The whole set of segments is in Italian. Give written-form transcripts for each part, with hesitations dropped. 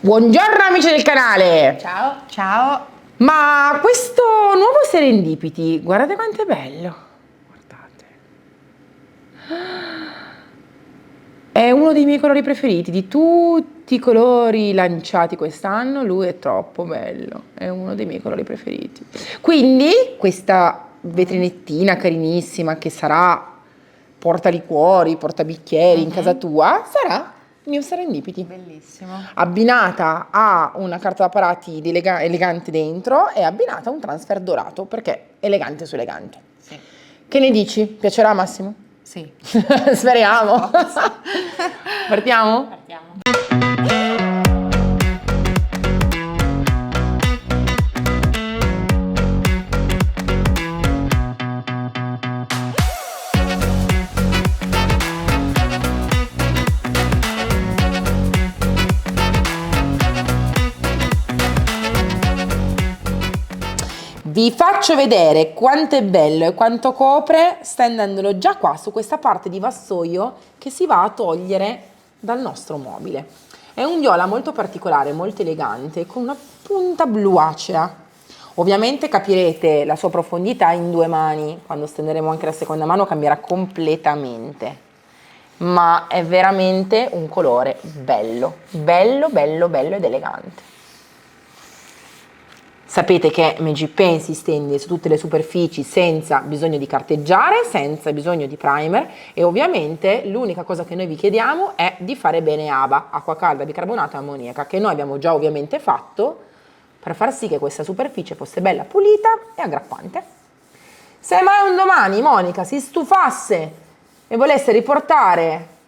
Buongiorno amici del canale! Ciao! Ciao! Ma questo nuovo Serendipity, guardate quanto è bello! Guardate! È uno dei miei colori preferiti, di tutti i colori lanciati quest'anno, lui è troppo bello, è uno dei miei colori preferiti. Quindi questa vetrinettina carinissima che sarà portaliquori, portabicchieri in casa tua, sarà il mio Serendipity. Bellissimo. Abbinata a una carta d'apparati elegante dentro e abbinata a un transfer dorato, perché elegante su elegante. Sì. Che ne dici? Piacerà Massimo? Sì. Speriamo. Partiamo? Partiamo. Vi faccio vedere quanto è bello e quanto copre stendendolo già qua su questa parte di vassoio che si va a togliere dal nostro mobile. È un viola molto particolare, molto elegante, con una punta bluacea. Ovviamente capirete la sua profondità in due mani, quando stenderemo anche la seconda mano cambierà completamente. Ma è veramente un colore bello, bello, bello, bello ed elegante. Sapete che Magic Pen si stende su tutte le superfici senza bisogno di carteggiare, senza bisogno di primer e ovviamente l'unica cosa che noi vi chiediamo è di fare bene ABA, acqua calda, bicarbonato e ammoniaca, che noi abbiamo già ovviamente fatto per far sì che questa superficie fosse bella pulita e aggrappante. Se mai un domani Monica si stufasse e volesse riportare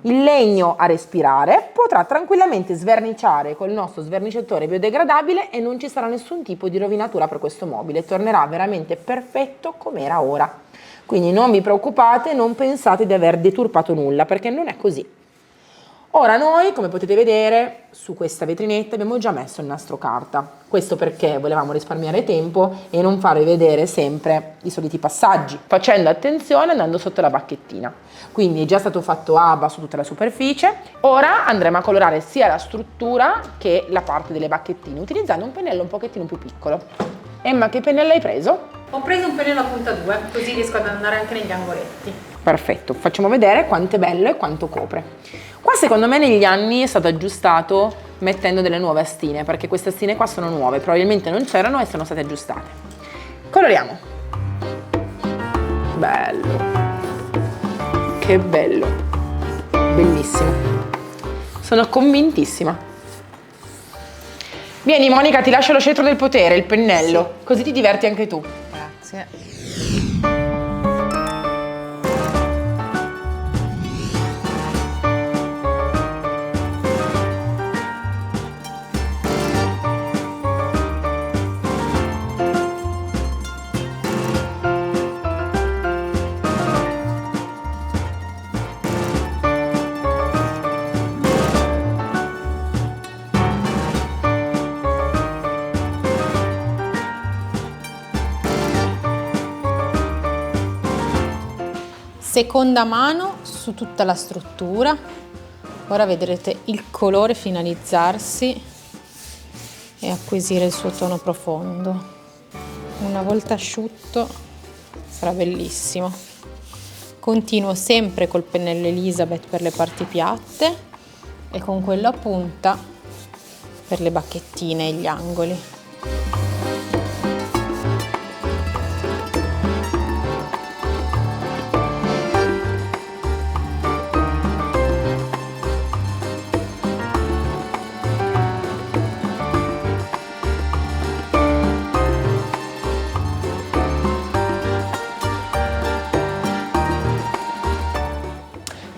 il legno a respirare, potrà tranquillamente sverniciare col nostro sverniciatore biodegradabile e non ci sarà nessun tipo di rovinatura per questo mobile, tornerà veramente perfetto come era ora. Quindi non vi preoccupate, non pensate di aver deturpato nulla, perché non è così. Ora noi, come potete vedere, su questa vetrinetta abbiamo già messo il nastro carta. Questo perché volevamo risparmiare tempo e non farvi vedere sempre i soliti passaggi, facendo attenzione andando sotto la bacchettina. Quindi è già stato fatto ABA su tutta la superficie. Ora andremo a colorare sia la struttura che la parte delle bacchettine, utilizzando un pennello un pochettino più piccolo. Emma, che pennello hai preso? Ho preso un pennello a punta 2, così riesco ad andare anche negli angoletti. Perfetto, facciamo vedere quanto è bello e quanto copre. Qua secondo me negli anni è stato aggiustato mettendo delle nuove astine, perché queste astine qua sono nuove, probabilmente non c'erano e sono state aggiustate. Coloriamo. Bello. Che bello. Bellissimo. Sono convintissima. Vieni Monica, ti lascio lo scettro del potere, il pennello, così ti diverti anche tu. Grazie. Seconda mano su tutta la struttura, ora vedrete il colore finalizzarsi e acquisire il suo tono profondo. Una volta asciutto sarà bellissimo. Continuo sempre col pennello Elizabeth per le parti piatte e con quello a punta per le bacchettine e gli angoli.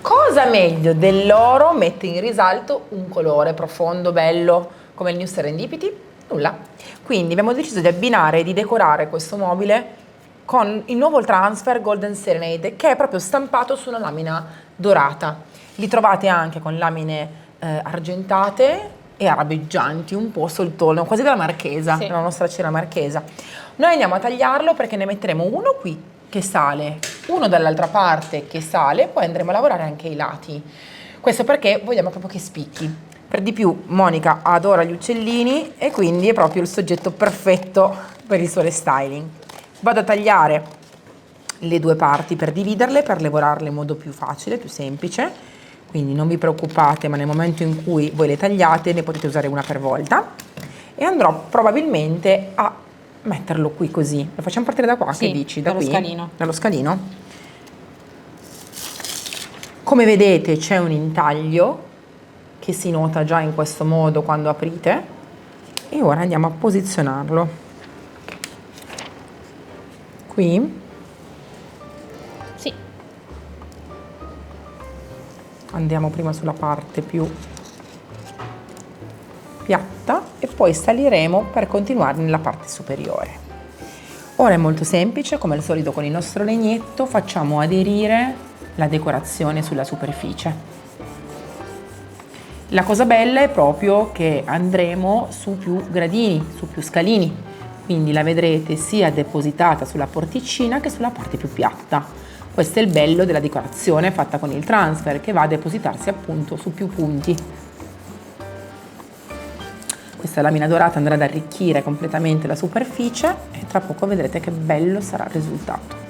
Cosa meglio dell'oro mette in risalto un colore profondo, bello, come il New Serendipity? Nulla. Quindi abbiamo deciso di abbinare e di decorare questo mobile con il nuovo Transfer Golden Serenade, che è proprio stampato su una lamina dorata. Li trovate anche con lamine argentate e arabeggianti, un po' sul tono, quasi della marchesa, Sì. della nostra cera marchesa. Noi andiamo a tagliarlo perché ne metteremo uno qui che sale, uno dall'altra parte che sale, poi andremo a lavorare anche i lati. Questo perché vogliamo proprio che spicchi. Per di più Monica adora gli uccellini e quindi è proprio il soggetto perfetto per il suo restyling. Vado a tagliare le due parti per dividerle, per lavorarle in modo più facile, più semplice, quindi non vi preoccupate, ma nel momento in cui voi le tagliate ne potete usare una per volta, e andrò probabilmente a metterlo qui così. Lo facciamo partire da qua, Sì, che dici? Da dallo qui? scalino. Dallo scalino? Come vedete c'è un intaglio che si nota già in questo modo quando aprite, e ora andiamo a posizionarlo qui. Sì. Andiamo prima sulla parte più piatta e poi saliremo per continuare nella parte superiore. Ora è molto semplice, come al solito con il nostro legnetto facciamo aderire la decorazione sulla superficie. La cosa bella è proprio che andremo su più gradini, su più scalini, quindi la vedrete sia depositata sulla porticina che sulla parte più piatta. Questo è il bello della decorazione fatta con il transfer, che va a depositarsi appunto su più punti. Questa lamina dorata andrà ad arricchire completamente la superficie e tra poco vedrete che bello sarà il risultato.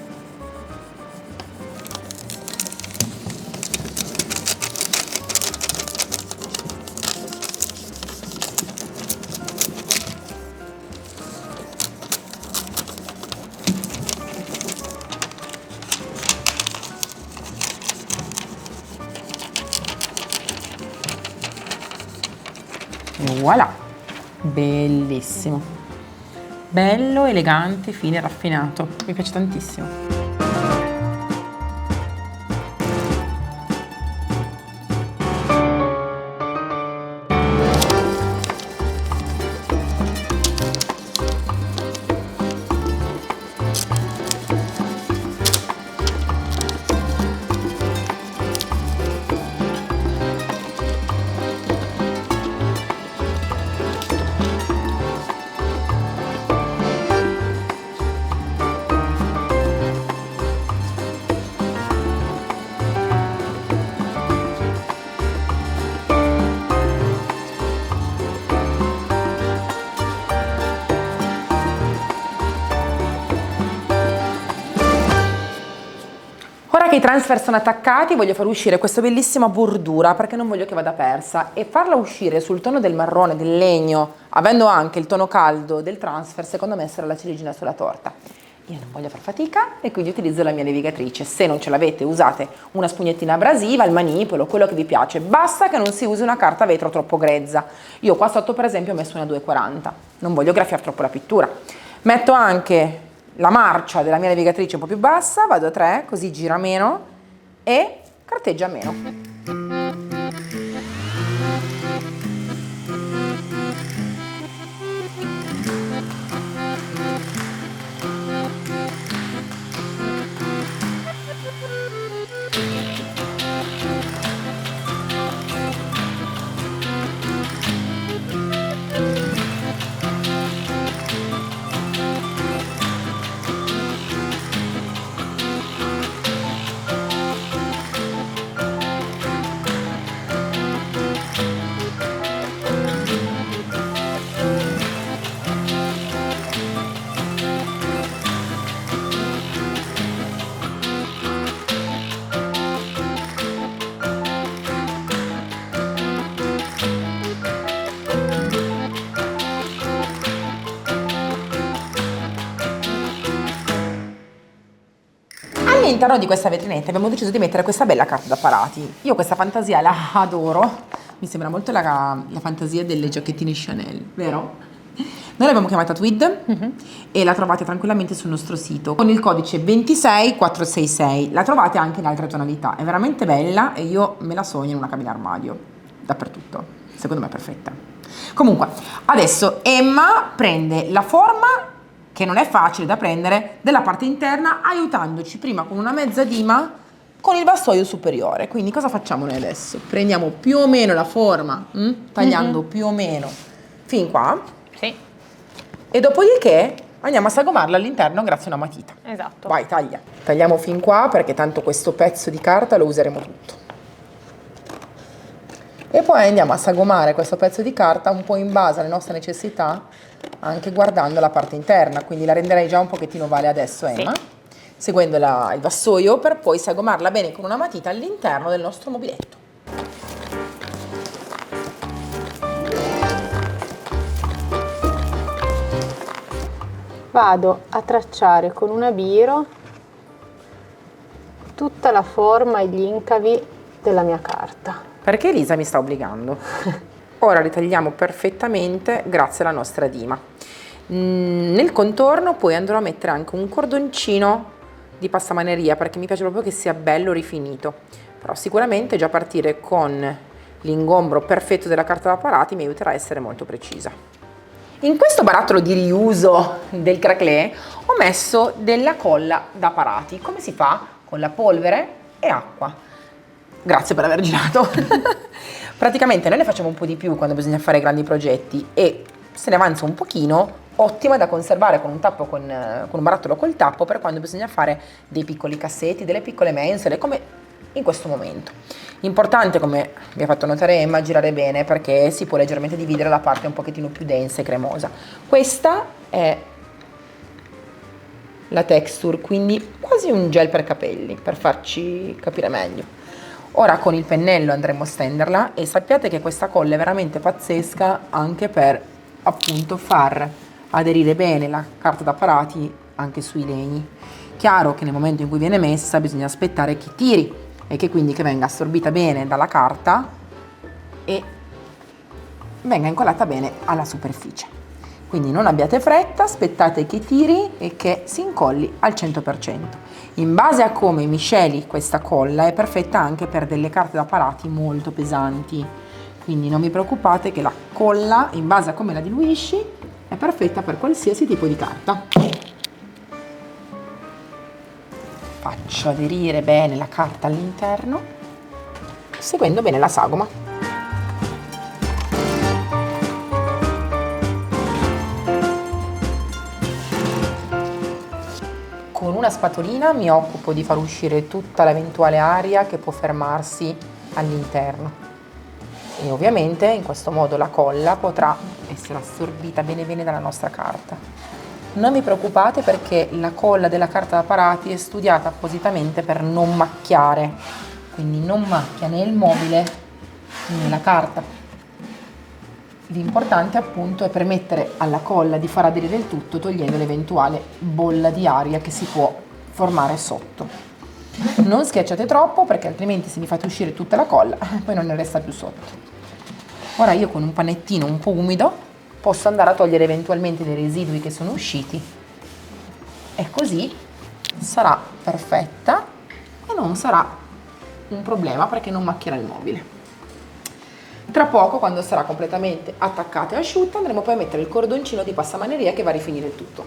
E voilà, bellissimo, bello, elegante, fine, raffinato, mi piace tantissimo. Ora che i transfer sono attaccati voglio far uscire questa bellissima bordura perché non voglio che vada persa, e farla uscire sul tono del marrone, del legno, avendo anche il tono caldo del transfer, secondo me sarà la ciliegina sulla torta. Io non voglio far fatica e quindi utilizzo la mia levigatrice. Se non ce l'avete usate una spugnettina abrasiva, il manipolo, quello che vi piace, basta che non si usi una carta vetro troppo grezza. Io qua sotto per esempio ho messo una 240, non voglio graffiare troppo la pittura. Metto anche la marcia della mia levigatrice un po' più bassa, vado a 3, così gira meno e carteggia meno. All'interno di questa vetrinetta abbiamo deciso di mettere questa bella carta da parati. Io questa fantasia la adoro, mi sembra molto la fantasia delle giacchettine Chanel, vero? Noi l'abbiamo chiamata Tweed e la trovate tranquillamente sul nostro sito con il codice 26466. La trovate anche in altre tonalità, è veramente bella e io me la sogno in una cabina armadio, dappertutto, secondo me è perfetta. Comunque, adesso Emma prende la forma, che non è facile da prendere, della parte interna, aiutandoci prima con una mezza dima con il vassoio superiore. Quindi cosa facciamo noi adesso? Prendiamo più o meno la forma, tagliando più o meno fin qua. Sì. E dopodiché andiamo a sagomarla all'interno grazie a una matita. Esatto. Vai, taglia. Tagliamo fin qua perché tanto questo pezzo di carta lo useremo tutto. E poi andiamo a sagomare questo pezzo di carta un po' in base alle nostre necessità, anche guardando la parte interna, quindi la renderei già un pochettino ovale adesso, Emma, seguendo il vassoio, per poi sagomarla bene con una matita all'interno del nostro mobiletto. Vado a tracciare con una biro tutta la forma e gli incavi della mia carta. Perché Elisa mi sta obbligando. Ora ritagliamo perfettamente grazie alla nostra dima. Nel contorno poi andrò a mettere anche un cordoncino di passamaneria, perché mi piace proprio che sia bello rifinito. Però sicuramente già partire con l'ingombro perfetto della carta da parati mi aiuterà a essere molto precisa. In questo barattolo di riuso del craquelé ho messo della colla da parati. Come si fa? Con la polvere e acqua. Grazie per aver girato. Praticamente noi ne facciamo un po' di più quando bisogna fare grandi progetti e se ne avanza un pochino, ottima da conservare con un tappo, con un barattolo col tappo, per quando bisogna fare dei piccoli cassetti, delle piccole mensole, come in questo momento. Importante, come vi ha fatto notare Emma, girare bene, perché si può leggermente dividere la parte un pochettino più densa e cremosa. Questa è la texture, quindi quasi un gel per capelli, per farci capire meglio. Ora con il pennello andremo a stenderla e sappiate che questa colla è veramente pazzesca anche per appunto far aderire bene la carta da parati anche sui legni. Chiaro che nel momento in cui viene messa bisogna aspettare che tiri e che quindi che venga assorbita bene dalla carta e venga incollata bene alla superficie. Quindi non abbiate fretta, aspettate che tiri e che si incolli al 100%. In base a come misceli questa colla è perfetta anche per delle carte da parati molto pesanti, quindi non vi preoccupate che la colla, in base a come la diluisci, è perfetta per qualsiasi tipo di carta. Faccio aderire bene la carta all'interno, seguendo bene la sagoma. Con una spatolina mi occupo di far uscire tutta l'eventuale aria che può fermarsi all'interno e ovviamente in questo modo la colla potrà essere assorbita bene bene dalla nostra carta. Non vi preoccupate perché la colla della carta da parati è studiata appositamente per non macchiare, quindi non macchia né il mobile né la carta. L'importante appunto è permettere alla colla di far aderire il tutto togliendo l'eventuale bolla di aria che si può formare sotto. Non schiacciate troppo perché altrimenti se vi fate uscire tutta la colla poi non ne resta più sotto. Ora io con un panettino un po' umido posso andare a togliere eventualmente dei residui che sono usciti e così sarà perfetta e non sarà un problema perché non macchierà il mobile. Tra poco, quando sarà completamente attaccata e asciutta, andremo poi a mettere il cordoncino di passamaneria che va a rifinire il tutto.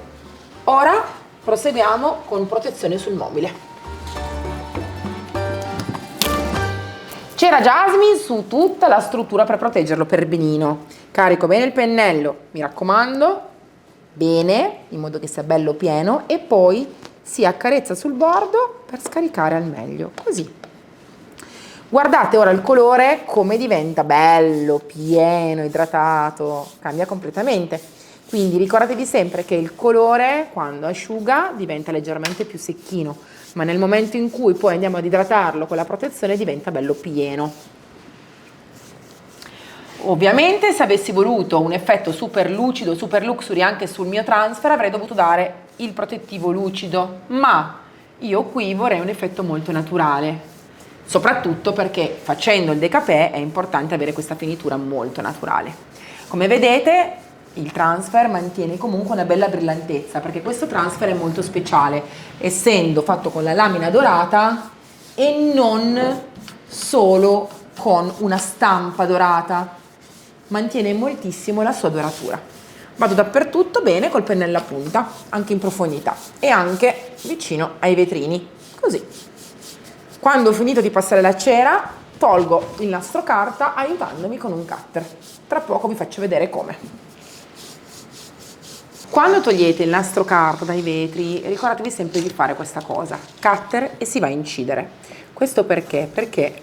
Ora proseguiamo con protezione sul mobile. C'era Jasmine su tutta la struttura per proteggerlo per benino. Carico bene il pennello, mi raccomando, bene, in modo che sia bello pieno, e poi si accarezza sul bordo per scaricare al meglio, così. Guardate ora il colore come diventa bello, pieno, idratato, cambia completamente. Quindi ricordatevi sempre che il colore quando asciuga diventa leggermente più secchino, ma nel momento in cui poi andiamo ad idratarlo con la protezione diventa bello pieno. Ovviamente se avessi voluto un effetto super lucido, super luxury anche sul mio transfer avrei dovuto dare il protettivo lucido, ma io qui vorrei un effetto molto naturale, soprattutto perché facendo il décapé è importante avere questa finitura molto naturale. Come vedete il transfer mantiene comunque una bella brillantezza perché questo transfer è molto speciale, essendo fatto con la lamina dorata e non solo con una stampa dorata, mantiene moltissimo la sua doratura. Vado dappertutto bene col pennello a punta, anche in profondità e anche vicino ai vetrini, così. Quando ho finito di passare la cera, tolgo il nastro carta aiutandomi con un cutter. Tra poco vi faccio vedere come. Quando togliete il nastro carta dai vetri, ricordatevi sempre di fare questa cosa, cutter e si va a incidere. Questo perché? Perché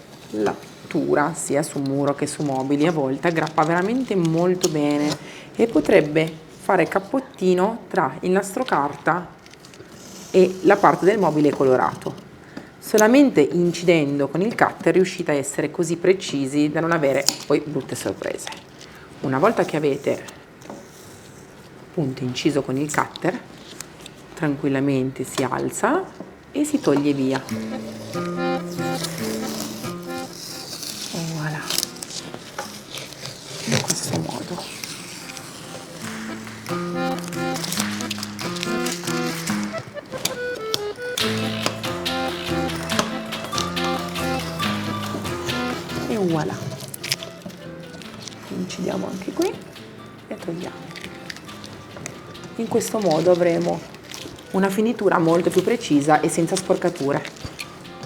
struttura sia su muro che su mobili, a volte aggrappa veramente molto bene e potrebbe fare cappottino tra il nastro carta e la parte del mobile colorato. Solamente incidendo con il cutter riuscite a essere così precisi da non avere poi brutte sorprese. Una volta che avete appunto inciso con il cutter, tranquillamente si alza e si toglie via. E voilà, in questo modo. E voilà, incidiamo anche qui e togliamo. In questo modo avremo una finitura molto più precisa e senza sporcature.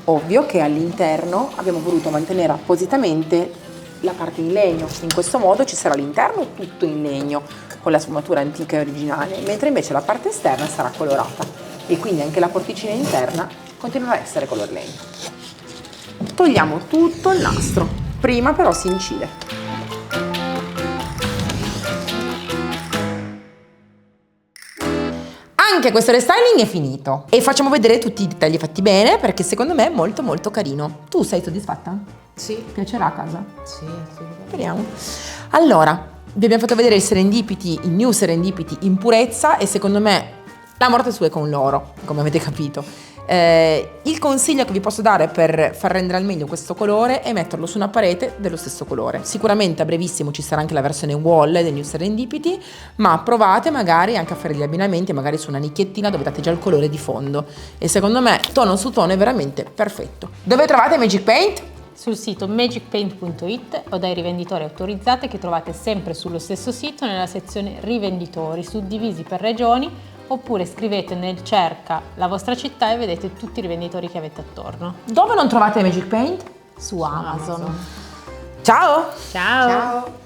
Ovvio che all'interno abbiamo voluto mantenere appositamente la parte in legno, in questo modo ci sarà l'interno tutto in legno con la sfumatura antica e originale, mentre invece la parte esterna sarà colorata e quindi anche la porticina interna continuerà a essere color legno. Togliamo tutto il nastro, prima però si incide. Anche questo restyling è finito e facciamo vedere tutti i dettagli fatti bene perché secondo me è molto molto carino. Tu sei soddisfatta? Sì. Piacerà a casa? Sì. Speriamo. Allora, vi abbiamo fatto vedere il Serendipity, il new Serendipity in purezza e secondo me la morte sua è con l'oro, come avete capito. Il consiglio che vi posso dare per far rendere al meglio questo colore è metterlo su una parete dello stesso colore. Sicuramente a brevissimo ci sarà anche la versione wall del New Serendipity, ma provate magari anche a fare gli abbinamenti magari su una nicchiettina dove date già il colore di fondo e secondo me tono su tono è veramente perfetto. Dove trovate Magic Paint? Sul sito magicpaint.it o dai rivenditori autorizzati che trovate sempre sullo stesso sito nella sezione rivenditori suddivisi per regioni, oppure scrivete nel cerca la vostra città e vedete tutti i rivenditori che avete attorno. Dove non trovate Magic Paint? Su Amazon. Ciao! Ciao.